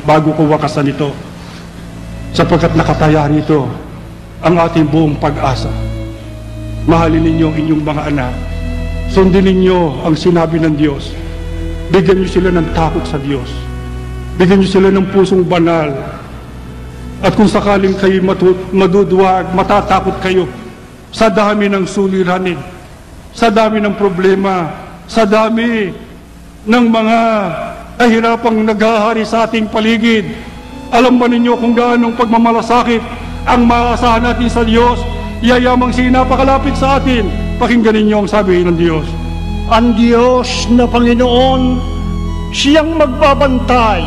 bago ko wakasan ito, sapagkat nakataya rito ang ating buong pag-asa. Mahalin ninyo ang inyong mga anak, sundin ninyo ang sinabi ng Diyos, bigyan niyo sila ng takot sa Diyos, bigyan niyo sila ng pusong banal, at kung sakaling kayo maduduwag, matatakot kayo sa dami ng suliranin, sa dami ng problema, sa dami ng mga kahirapang naghahari sa ating paligid. Alam ba ninyo kung gaanong pagmamalasakit ang maasahan natin sa Diyos? Yayamang siya napakalapit sa atin. Pakinggan ninyo ang sabi ng Diyos. Ang Diyos na Panginoon, siyang magbabantay,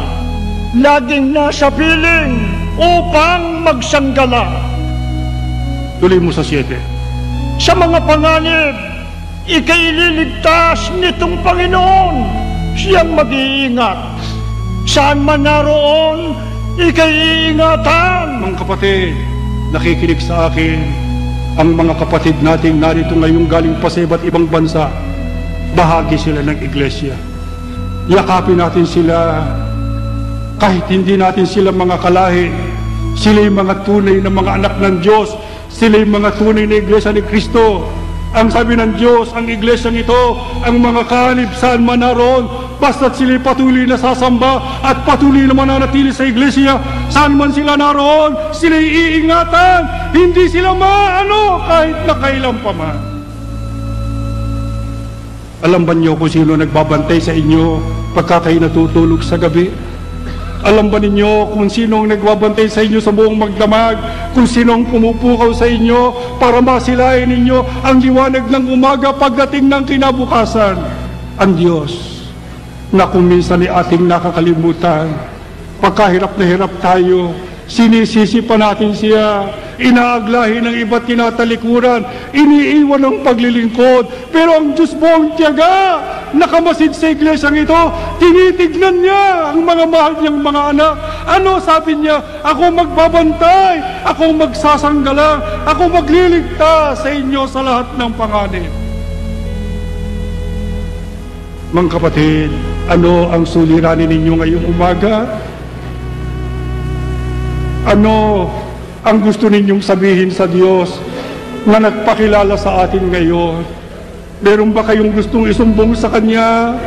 laging nasa piling upang magsanggala. Tuloy mo sa 7. Sa mga panganib, ikaililigtas nitong Panginoon. Siyang mag-iingat. Saan man naroon, ikaiingatan. Mga kapatid, nakikinig sa akin ang mga kapatid nating narito ngayong galing pa sa iba't ibang bansa. Bahagi sila ng iglesia. Yakapin natin sila kahit hindi natin sila mga kalahi. Sila yung mga tunay na mga anak ng Diyos. Sila yung mga tunay na iglesia ni Kristo. Ang sabi ng Diyos, ang iglesyang ito, ang mga kanib saan man naroon, basta't sila'y patuloy na sasamba at patuloy na mananatili sa iglesia, saan man sila naroon, sila'y iingatan, hindi sila maano kahit na kailan pa man. Alam ba niyo kung sino nagbabantay sa inyo pagka kayo natutulog sa gabi? Alam ba ninyo kung sino ang nagbabantay sa inyo sa buong magdamag? Kung sino ang pumupukaw sa inyo para masilayan ninyo ang liwanag ng umaga pagdating ng kinabukasan? Ang Diyos na kung minsan ay ating nakakalimutan. Pagkahirap na hirap tayo, sinisisi pa natin siya, inaaglahi ng iba't tinatalikuran, iniiwan ng paglilingkod. Pero ang Diyos buong tiyaga, nakamasid sa iglesyang ito, tinitignan niya ang mga mahal niyang mga anak. Ano sabi niya? Ako magbabantay, ako magsasanggalang, ako magliligtas sa inyo sa lahat ng panganib. Mga kapatid, ano ang suliranin ninyo ngayong umaga? Ano ang gusto ninyong sabihin sa Diyos na nagpakilala sa atin ngayon? Meron ba kayong gustong isumbong sa Kanya?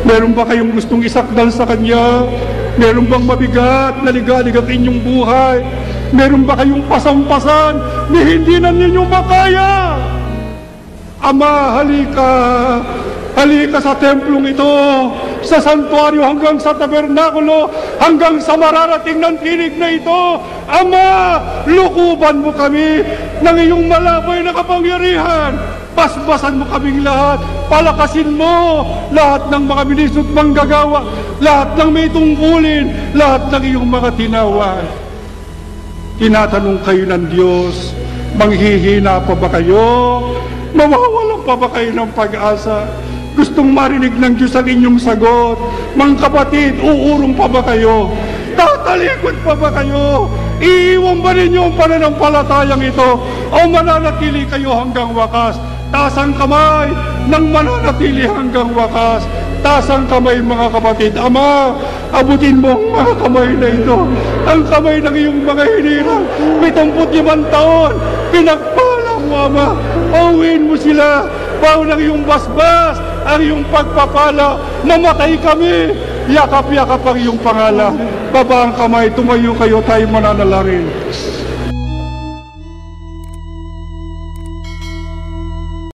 Meron ba kayong gustong isakdal sa Kanya? Meron bang mabigat na ligalig ang inyong buhay? Meron ba kayong pasampasan na hindi na ninyo makaya? Ama, halika! Halika sa templong ito, sa santuaryo hanggang sa tabernakulo, hanggang sa mararating ng tinig na ito. Ama, lukuban mo kami ng iyong malabay na kapangyarihan. Basbasan mo kaming lahat, palakasin mo lahat ng mga minisot manggagawa, lahat ng may tungkulin, lahat ng iyong mga tinawan. Tinatanong kayo ng Diyos, manghihina pa ba kayo? Mawawalan pa ba kayo ng pag-asa? Gustong marinig ng Diyos ang inyong sagot. Mga kapatid, uurong pa ba kayo? Tatalikod pa ba kayo? Iiwan ba ninyo ang pananampalatayang ito? O mananatili kayo hanggang wakas? Taas ang kamay ng mananatili hanggang wakas. Taas ang kamay, mga kapatid. Ama, abutin mo ang mga kamay na ito. Ang kamay ng iyong mga hinirang 75 taon. Pinagpala mo, Ama. Pauwiin mo sila. Pao ng iyong basbas, ang iyong pagpapala. Mamatay kami. Yakap-yakap ang iyong pangalan. Baba ang kamay, tumayo kayo, tayo mananalangin.